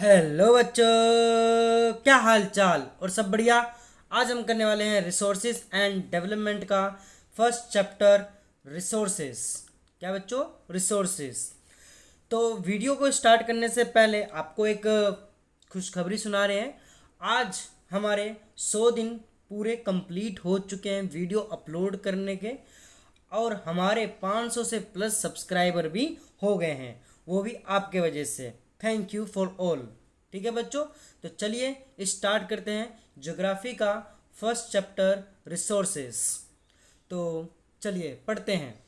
Hello बच्चों, क्या हाल चाल और सब बढ़िया। आज हम करने वाले हैं रिसोर्सेज एंड डेवलपमेंट का फर्स्ट चैप्टर रिसोर्सेज। क्या बच्चों? रिसोर्सेज। तो वीडियो को स्टार्ट करने से पहले आपको एक खुशखबरी सुना रहे हैं। आज हमारे 100 दिन पूरे कंप्लीट हो चुके हैं वीडियो अपलोड करने के, और हमारे 500 से प्लस सब्सक्राइबर भी हो गए हैं, वो भी आपके वजह से। Thank you for all. ठीक है बच्चों, तो चलिए स्टार्ट करते हैं ज्योग्राफी का फर्स्ट चैप्टर रिसोर्सेज। तो चलिए पढ़ते हैं।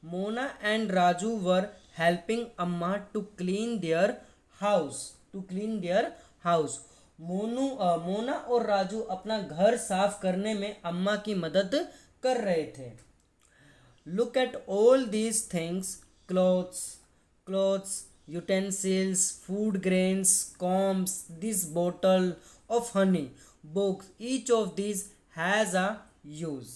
Mona and Raju were helping Amma to clean their house. Mona और राजू अपना घर साफ करने में अम्मा की मदद कर रहे थे। Look at all these things: clothes, utensils, food grains, combs, this bottle of honey, books. Each of these has a use.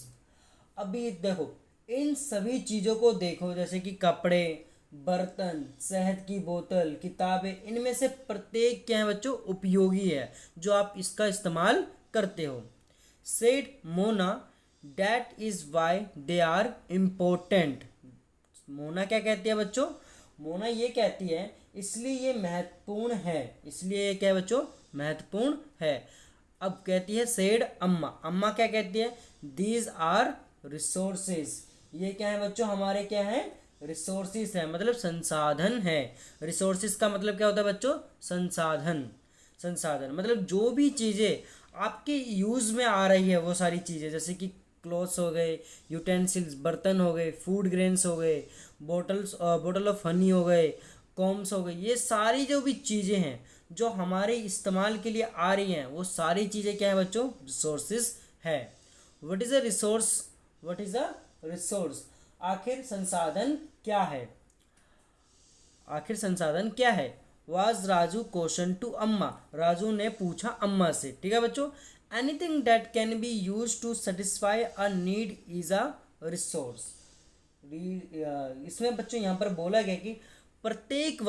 अभी देखो, इन सभी चीज़ों को देखो, जैसे कि कपड़े, बर्तन, शहद की बोतल, किताबें, इनमें से प्रत्येक क्या है बच्चों? उपयोगी है, जो आप इसका इस्तेमाल करते हो। Said Mona, that is why they are important. Mona क्या कहती है बच्चों? मोना ये कहती है इसलिए ये महत्वपूर्ण है। इसलिए ये क्या है बच्चों? महत्वपूर्ण है। अब कहती है सेड अम्मा। अम्मा क्या कहती है? These are resources. ये क्या है बच्चों? हमारे क्या है? रिसोर्सेज है, मतलब संसाधन है। रिसोर्सेज का मतलब क्या होता है बच्चों? संसाधन। संसाधन मतलब जो भी चीज़ें आपके यूज़ में आ रही है, वो सारी चीज़ें, जैसे कि क्लॉथ्स हो गए, यूटेंसिल्स बर्तन हो गए, फूड ग्रेन्स हो गए, बोतल ऑफ हनी हो गए, कॉम्स हो गए, ये सारी जो भी चीज़ें हैं जो हमारे इस्तेमाल के लिए आ रही हैं, वो सारी चीज़ें क्या है बच्चों? रिसोर्सेज है। What is a resource? What is a resource? आखिर संसाधन क्या है? आखिर संसाधन क्या है? वाज राजू क्वेश्चन टू अम्मा। राजू ने पूछा अम्मा से। ठीक है बच्चों, anything that can be use to satisfy a need is a resource. इसमें बच्चों यहाँ पर बोला गया कि प्रत्येक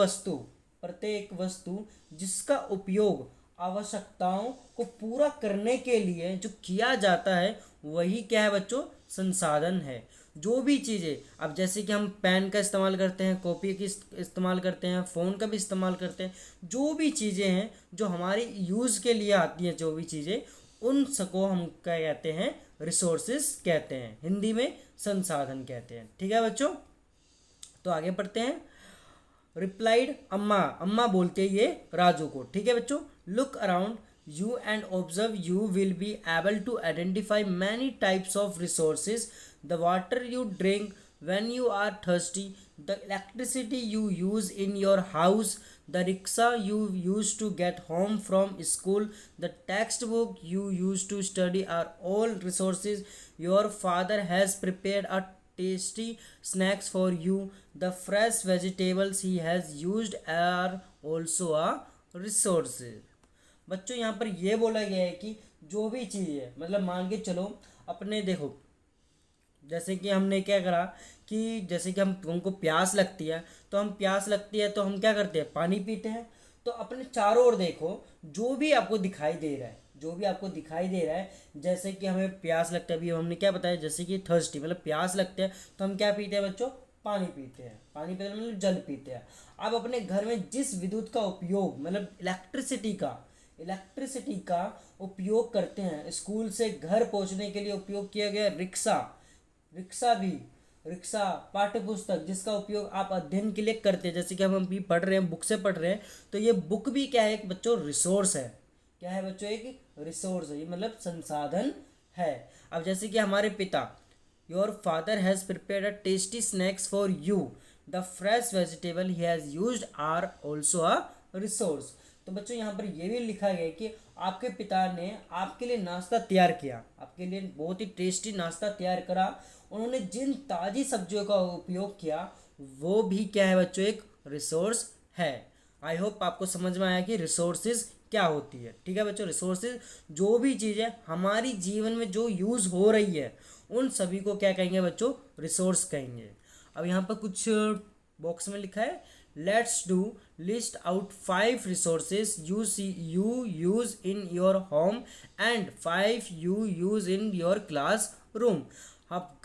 वस्तु जिसका उपयोग आवश्यकताओं को पूरा करने के लिए जो किया जाता है, वही क्या है बच्चों? संसाधन है। जो भी चीज़ें, अब जैसे कि हम पेन का इस्तेमाल करते हैं, कॉपी की इस्तेमाल करते हैं, फ़ोन का भी इस्तेमाल करते हैं, जो भी चीज़ें हैं जो हमारी यूज़ के लिए आती हैं, जो भी चीज़ें, उन सबको हम क्या कहते हैं? रिसोर्सेज कहते हैं। हिंदी में संसाधन कहते हैं। ठीक है बच्चों, तो आगे पढ़ते हैं। रिप्लाइड अम्मा। अम्मा बोलते ये राजू को। ठीक है बच्चों, look around you and observe. You will be able to identify many types of resources: the water you drink when you are thirsty, the electricity you use in your house, the rickshaw you use to get home from school, the textbook you use to study are all resources. Your father has prepared a tasty snacks for you. The fresh vegetables he has used are also a resource. बच्चों यहाँ पर यह बोला गया है कि जो भी चीज़ है, मतलब मान के चलो, अपने देखो, जैसे कि हमने क्या करा कि जैसे कि हमको प्यास लगती है, तो हम क्या करते हैं? पानी पीते हैं। तो अपने चारों ओर देखो, जो भी आपको दिखाई दे रहा है, जैसे कि हमें प्यास लगता है, अभी हमने क्या बताया, जैसे कि थर्स्टी मतलब प्यास लगता है, तो हम क्या पीते हैं बच्चों? पानी पीते हैं। पानी पीते हैं मतलब जल पीते हैं। अब अपने घर में जिस विद्युत का उपयोग, मतलब इलेक्ट्रिसिटी का उपयोग करते हैं, स्कूल से घर पहुंचने के लिए उपयोग किया गया रिक्शा, पाठ्य पुस्तक जिसका उपयोग आप अध्ययन के लिए करते हैं, जैसे कि हम अभी पढ़ रहे हैं, बुक से पढ़ रहे हैं, तो ये बुक भी क्या है एक बच्चों? रिसोर्स है। क्या है बच्चों? एक रिसोर्स है, ये मतलब संसाधन है। अब जैसे कि हमारे पिता, your father has prepared a tasty snacks for you, the fresh vegetable he has used are also a resource. तो बच्चों यहाँ पर यह भी लिखा गया कि आपके पिता ने आपके लिए नाश्ता तैयार किया, आपके लिए बहुत ही टेस्टी नाश्ता तैयार करा। उन्होंने जिन ताज़ी सब्जियों का उपयोग किया, वो भी क्या है बच्चों? एक रिसोर्स है। आई होप आपको समझ में आया कि रिसोर्सेज क्या होती है। ठीक है बच्चों, रिसोर्सेज जो भी चीज़ें हमारी जीवन में जो यूज़ हो रही है, उन सभी को क्या कहेंगे बच्चों? रिसोर्स कहेंगे। अब यहाँ पर कुछ बॉक्स में लिखा है, Let's do list out 5 resources you use in your home and 5 you use in your classroom. आप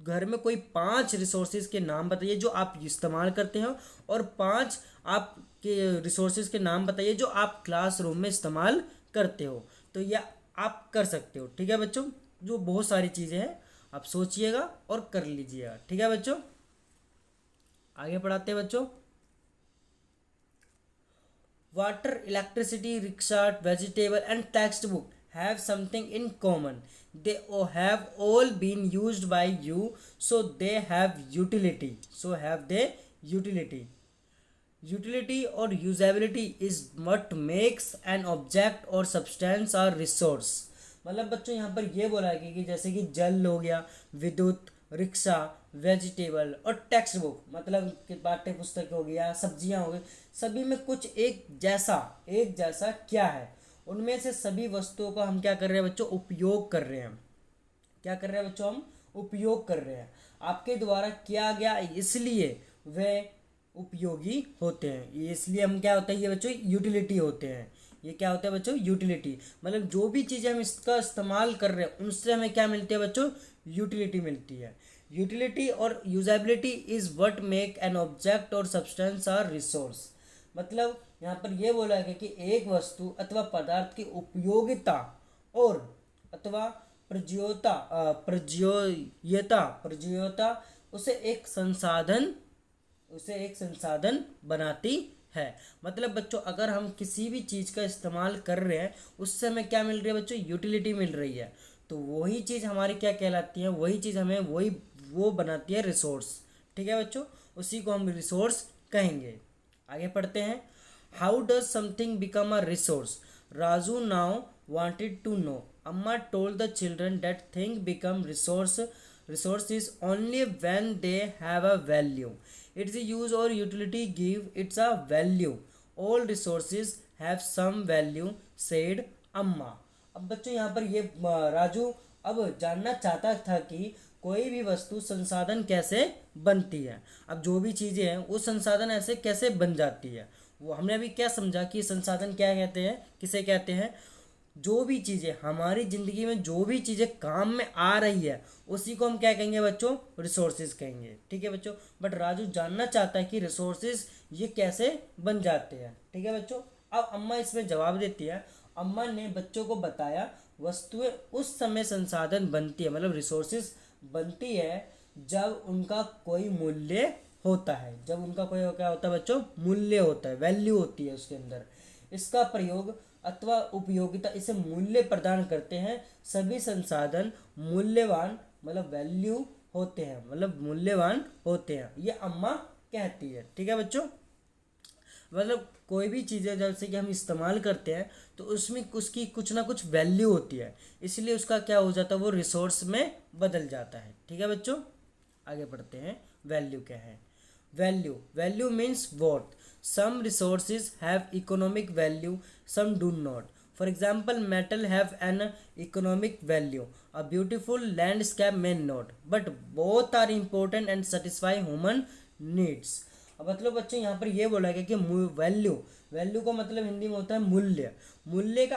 घर में कोई 5 रिसोर्सेज के नाम बताइए जो आप इस्तेमाल करते हो, और 5 आपके रिसोर्सेज के नाम बताइए जो आप क्लासरूम में इस्तेमाल करते हो. तो यह आप कर सकते हो. ठीक है बच्चों, जो बहुत सारी चीज़ें हैं आप सोचिएगा और कर लीजिएगा. ठीक है बच्चों, आगे पढ़ाते हैं बच्चों. Water, electricity, rickshaw, vegetable and text book have something in common. They have all been used by you, so they have utility. Utility or usability is what makes an object or substance or resource. मतलब बच्चों यहाँ पर ये बोला है कि जैसे कि जल हो गया, विद्युत, रिक्शा, वेजिटेबल और टेक्स्ट बुक मतलब कि पाठ्य पुस्तक हो गया, सब्जियाँ हो गई, सभी में कुछ एक जैसा क्या है. उनमें से सभी वस्तुओं का हम क्या कर रहे हैं बच्चों, उपयोग कर रहे हैं. क्या कर रहे हैं बच्चों, हम उपयोग कर रहे हैं. आपके द्वारा किया गया इसलिए वे उपयोगी होते हैं. ये इसलिए हम क्या होता है ये बच्चों, यूटिलिटी होते हैं. ये क्या होता है बच्चों, यूटिलिटी. मतलब जो भी चीज़ें हम इसका इस्तेमाल कर रहे हैं उनसे हमें क्या मिलती है बच्चों, यूटिलिटी मिलती है. यूटिलिटी और usability is what make an object और सब्सटेंस और रिसोर्स. मतलब यहाँ पर यह बोला है कि एक वस्तु अथवा पदार्थ की उपयोगिता और अथवा प्रज्योयता उसे एक संसाधन बनाती है. मतलब बच्चों अगर हम किसी भी चीज़ का इस्तेमाल कर रहे हैं उससे हमें क्या मिल रही है बच्चों, यूटिलिटी मिल रही है. तो वही चीज़ हमारी क्या कहलाती है, वही चीज़ हमें वो बनाती है रिसोर्स. ठीक है बच्चों, उसी को हम रिसोर्स कहेंगे. आगे पढ़ते हैं. How does something become a resource? Raju now wanted to know. Amma told the children that thing become resources only when they have a value. Its use or utility give its a value. All resources have some value, said अम्मा. अब बच्चों यहाँ पर ये राजू अब जानना चाहता था कि कोई भी वस्तु संसाधन कैसे बनती है. अब जो भी चीज़ें हैं वो संसाधन ऐसे कैसे बन जाती है, वो हमने अभी क्या समझा कि संसाधन क्या कहते हैं, किसे कहते हैं. जो भी चीज़ें हमारी ज़िंदगी में जो भी चीज़ें काम में आ रही है उसी को हम क्या कहेंगे बच्चों, रिसोर्सेज कहेंगे. ठीक है बच्चों, बट राजू जानना चाहता है कि रिसोर्सेज ये कैसे बन जाते हैं. ठीक है बच्चों, अब अम्मा इसमें जवाब देती है. अम्मा ने बच्चों को बताया वस्तुएं उस समय संसाधन बनती है, मतलब रिसोर्सेज बनती है जब उनका कोई मूल्य होता है. जब उनका कोई क्या होता है बच्चों, मूल्य होता है, वैल्यू होती है उसके अंदर. इसका प्रयोग अथवा उपयोगिता इसे मूल्य प्रदान करते हैं. सभी संसाधन मूल्यवान मतलब वैल्यू होते हैं, मतलब मूल्यवान होते हैं, ये अम्मा कहती है. ठीक है बच्चों, मतलब कोई भी चीज़ें जैसे कि हम इस्तेमाल करते हैं तो उसमें उसकी कुछ ना कुछ वैल्यू होती है, इसलिए उसका क्या हो जाता है, वो रिसोर्स में बदल जाता है. ठीक है बच्चों, आगे बढ़ते हैं. वैल्यू क्या है? Value means worth. Some resources have economic value, some do not. For example, metal have an economic value. A beautiful landscape may not, but both are important and satisfy human needs. अब मतलब बच्चों यहाँ पर ये बोला गया कि value का मतलब हिंदी में होता है मूल्य. मूल्य का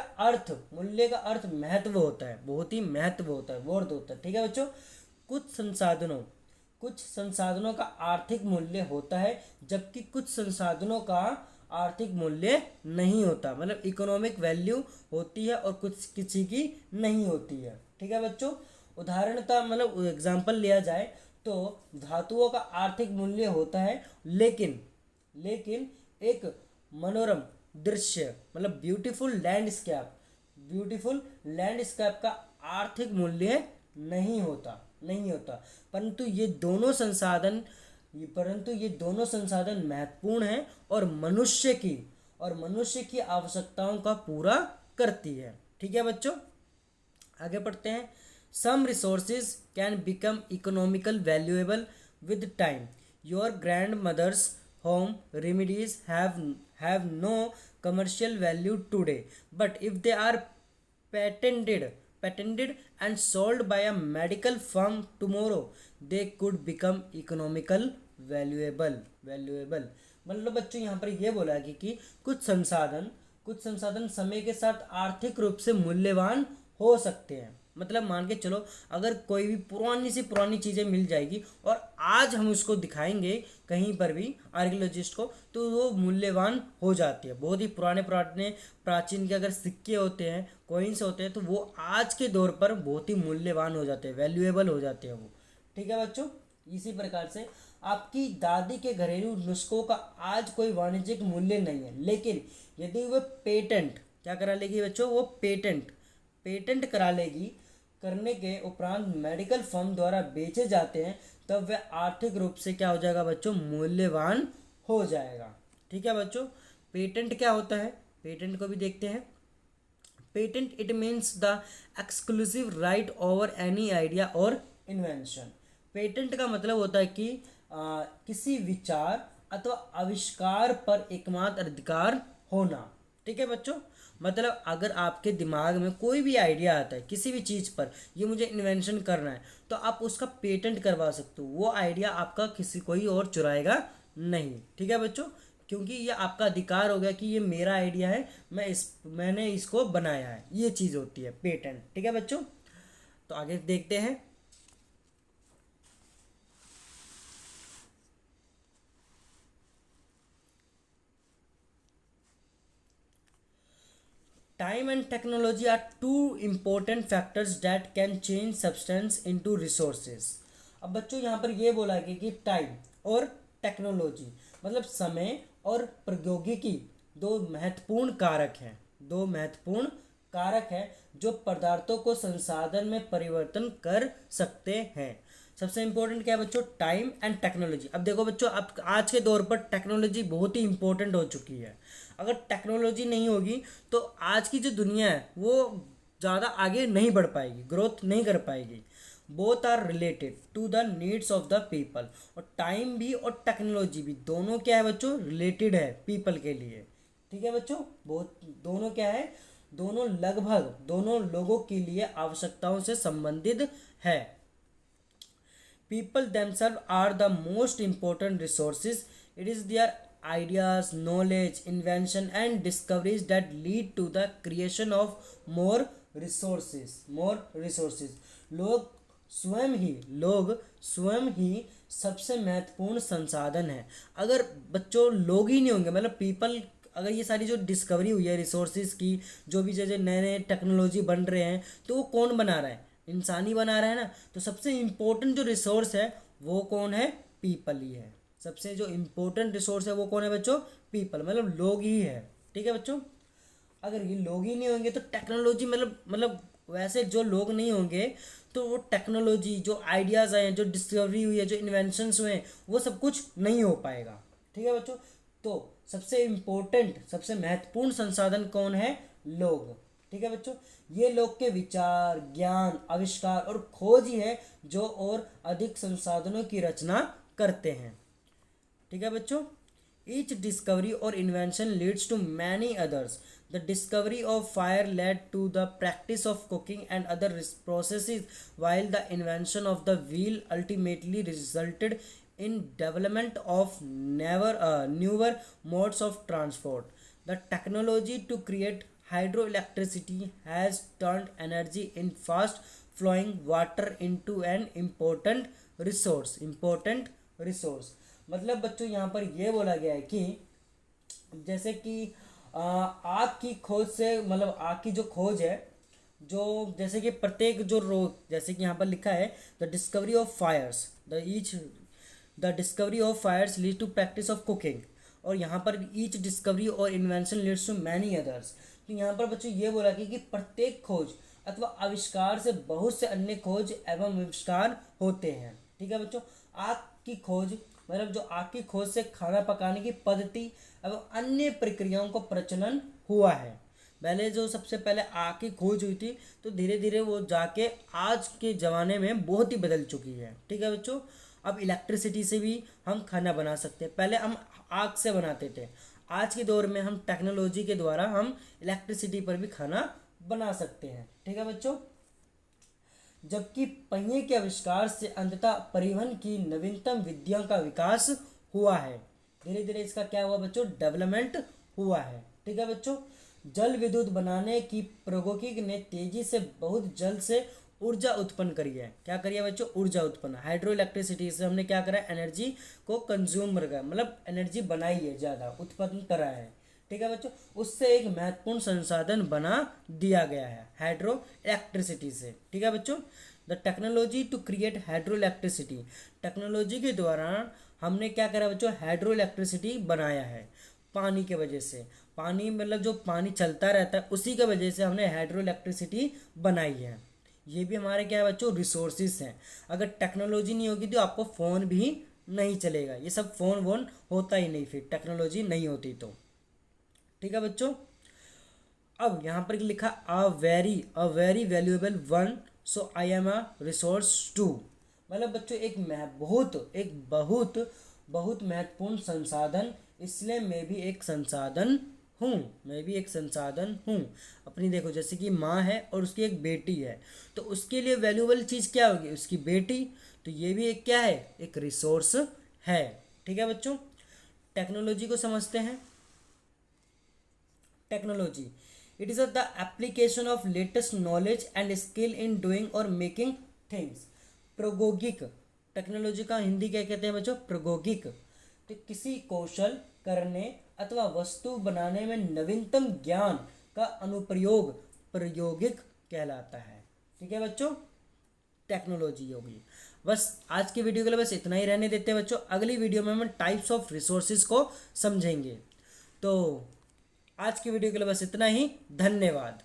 अर्थ महत्व होता है, बहुत ही महत्व होता है, वर्थ होता है. ठीक है बच्चों, कुछ संसाधनों का आर्थिक मूल्य होता है जबकि कुछ संसाधनों का आर्थिक मूल्य नहीं होता. मतलब इकोनॉमिक वैल्यू होती है और कुछ किसी की नहीं होती है. ठीक है बच्चों, उदाहरणतः मतलब एग्जाम्पल लिया जाए तो धातुओं का आर्थिक मूल्य होता है, लेकिन एक मनोरम दृश्य मतलब ब्यूटीफुल लैंडस्केप का आर्थिक मूल्य नहीं होता. परंतु ये दोनों संसाधन महत्वपूर्ण हैं और मनुष्य की आवश्यकताओं का पूरा करती है. ठीक है बच्चों, आगे पढ़ते हैं. Some resources can become economical valuable with time. Your grandmother's home remedies have no commercial value today, but if they are patented and sold by a medical firm tomorrow, they could become economical valuable. Valuable मतलब बच्चों यहाँ पर ये बोला कि कुछ संसाधन समय के साथ आर्थिक रूप से मूल्यवान हो सकते हैं। मतलब मान के चलो, अगर कोई भी पुरानी से पुरानी चीज़ें मिल जाएगी और आज हम उसको दिखाएंगे कहीं पर भी आर्कियोलॉजिस्ट को, तो वो मूल्यवान हो जाती है। बहुत ही पुराने पुराने प्राचीन के अगर सिक्के होते हैं, कॉइन्स होते हैं, तो वो आज के दौर पर बहुत ही मूल्यवान हो जाते हैं, वैल्यूएबल हो जाते हैं वो। ठीक है बच्चों, इसी प्रकार से आपकी दादी के घरेलू नुस्खों का आज कोई वाणिज्यिक मूल्य नहीं है, लेकिन यदि वह पेटेंट क्या करा लेगी बच्चों, वो पेटेंट करा लेगी, करने के उपरांत मेडिकल फर्म द्वारा बेचे जाते हैं, तब वह आर्थिक रूप से क्या हो जाएगा बच्चों, मूल्यवान हो जाएगा। ठीक है बच्चों, पेटेंट क्या होता है, पेटेंट को भी देखते हैं। Patent it means the exclusive right over any idea और इन्वेंशन। पेटेंट का मतलब होता है कि किसी विचार अथवा आविष्कार पर एकमात्र अधिकार होना। ठीक है बच्चों, मतलब अगर आपके दिमाग में कोई भी आइडिया आता है किसी भी चीज़ पर, ये मुझे इन्वेंशन करना है, तो आप उसका पेटेंट करवा सकते हो। वो आइडिया आपका किसी कोई और चुराएगा नहीं। ठीक है बच्चों, क्योंकि ये आपका अधिकार हो गया कि ये मेरा आइडिया है, मैंने इसको बनाया है, ये चीज़ होती है पेटेंट। ठीक है बच्चों, तो आगे देखते हैं। Time and technology are two important factors that can change substance into resources। अब बच्चों यहाँ पर ये बोला गया कि टाइम और टेक्नोलॉजी मतलब समय और प्रौद्योगिकी दो महत्वपूर्ण कारक हैं जो पदार्थों को संसाधन में परिवर्तन कर सकते हैं। सबसे इंपॉर्टेंट क्या है बच्चों, टाइम एंड टेक्नोलॉजी। अब देखो बच्चों, अब आज के दौर पर टेक्नोलॉजी बहुत ही इंपॉर्टेंट हो चुकी है। अगर टेक्नोलॉजी नहीं होगी तो आज की जो दुनिया है वो ज़्यादा आगे नहीं बढ़ पाएगी, ग्रोथ नहीं कर पाएगी। Both are related to the needs of the people. और टाइम भी और टेक्नोलॉजी भी दोनों क्या है बच्चों, रिलेटेड है पीपल के लिए। ठीक है बच्चों, बहुत दोनों क्या है, दोनों लोगों के लिए आवश्यकताओं से संबंधित है। People themselves are the most important resources. It is their ideas, knowledge, invention, and discoveries that lead to the creation of more resources. लोग स्वयं ही सबसे महत्वपूर्ण संसाधन है। अगर बच्चों लोग ही नहीं होंगे, मतलब पीपल, अगर ये सारी जो डिस्कवरी हुई है रिसोर्सेज की, जो भी जैसे नए नए टेक्नोलॉजी बन रहे हैं, तो वो कौन बना रहा है, इंसान ही बना रहा है ना। तो सबसे इम्पोर्टेंट जो रिसोर्स है वो कौन है, पीपल ही है। सबसे जो इम्पोर्टेंट रिसोर्स है वो कौन है बच्चों, पीपल, मतलब लोग ही है। ठीक है बच्चों, अगर ये लोग ही नहीं होंगे तो टेक्नोलॉजी मतलब वैसे जो लोग नहीं होंगे तो वो टेक्नोलॉजी, जो आइडियाज़ आए हैं, जो डिस्कवरी हुई है, जो इन्वेंशंस हुए हैं, वो सब कुछ नहीं हो पाएगा। ठीक है बच्चों, तो सबसे इम्पोर्टेंट, सबसे महत्वपूर्ण संसाधन कौन है, लोग। ठीक है बच्चों, ये लोग के विचार, ज्ञान, आविष्कार और खोज ही है जो और अधिक संसाधनों की रचना करते हैं। ठीक है बच्चों, ईच डिस्कवरी और invention leads to many others. The discovery of fire led to the practice of cooking and other processes, while the invention of the wheel ultimately resulted in development of newer modes of transport. The technology to create hydroelectricity has turned energy in fast flowing water into an important resource। मतलब बच्चों यहाँ पर यह बोला गया है कि जैसे कि आग की खोज से, मतलब आग की जो खोज है, जो जैसे कि प्रत्येक जो रोग, जैसे कि यहाँ पर लिखा है the discovery of fires lead to practice of cooking, और यहाँ पर ईच डिस्कवरी और invention leads to many others. तो यहाँ पर बच्चों ये बोला कि प्रत्येक खोज अथवा आविष्कार से बहुत से अन्य खोज एवं आविष्कार होते हैं। ठीक है बच्चों, आग की खोज मतलब जो आग की खोज से खाना पकाने की पद्धति एवं अन्य प्रक्रियाओं को प्रचलन हुआ है। पहले जो सबसे पहले आग की खोज हुई थी, तो धीरे धीरे वो जाके आज के ज़माने में बहुत ही बदल चुकी है। ठीक है बच्चों, अब इलेक्ट्रिसिटी से भी हम खाना बना सकते हैं। पहले हम आग से बनाते थे, आज के दौर में हम टेक्नोलॉजी के द्वारा हम इलेक्ट्रिसिटी पर भी खाना बना सकते हैं। ठीक है बच्चों, जबकि पहिए के आविष्कार से अंततः परिवहन की नवीनतम विधियों का विकास हुआ है। धीरे धीरे इसका क्या हुआ बच्चों, डेवलपमेंट हुआ है। ठीक है बच्चों, जल विद्युत बनाने की प्रौद्योगिकी ने तेजी से बहुत जल्द से ऊर्जा उत्पन्न करी है। क्या करी है बच्चों, ऊर्जा उत्पन्न। हाइड्रो इलेक्ट्रिसिटी से हमने क्या करा है, एनर्जी को कंज्यूम करा, मतलब एनर्जी बनाई है, ज़्यादा उत्पन्न करा है। ठीक है बच्चों, उससे एक महत्वपूर्ण संसाधन बना दिया गया है हाइड्रो इलेक्ट्रिसिटी से। ठीक है बच्चों, the technology to create hydro electricity, technology के दौरान हमने क्या करा बच्चों, हाइड्रो इलेक्ट्रिसिटी बनाया है। पानी के वजह से, पानी मतलब जो पानी चलता रहता है उसी के वजह से हमने हाइड्रो इलेक्ट्रिसिटी बनाई है। ये भी हमारे क्या है बच्चों, रिसोर्सिस हैं। अगर टेक्नोलॉजी नहीं होगी तो आपको फ़ोन भी नहीं चलेगा, ये सब फ़ोन वोन होता ही नहीं फिर टेक्नोलॉजी नहीं होती तो। ठीक है बच्चों, अब यहाँ पर लिखा a very valuable one, so I am a resource too. मतलब बच्चों एक बहुत महत्वपूर्ण संसाधन, इसलिए मैं भी एक संसाधन हूँ, मैं भी एक संसाधन हूँ। अपनी देखो जैसे कि माँ है और उसकी एक बेटी है, तो उसके लिए वैल्यूएबल चीज़ क्या होगी, उसकी बेटी। तो ये भी एक क्या है, एक रिसोर्स है। ठीक है बच्चों, टेक्नोलॉजी को समझते हैं। Technology, it is the application of latest knowledge and skill in doing और मेकिंग थिंग्स। प्रौद्योगिक, टेक्नोलॉजी का हिंदी क्या कहते हैं बच्चों, प्रौद्योगिक। तो किसी कौशल करने अथवा वस्तु बनाने में नवीनतम ज्ञान का अनुप्रयोग प्रौद्योगिक कहलाता है। ठीक है बच्चों, टेक्नोलॉजी होगी। बस आज की वीडियो के लिए बस इतना ही रहने देते हैं बच्चों। अगली वीडियो में हम टाइप्स ऑफ रिसोर्सेज को समझेंगे। तो आज की वीडियो के लिए बस इतना ही, धन्यवाद।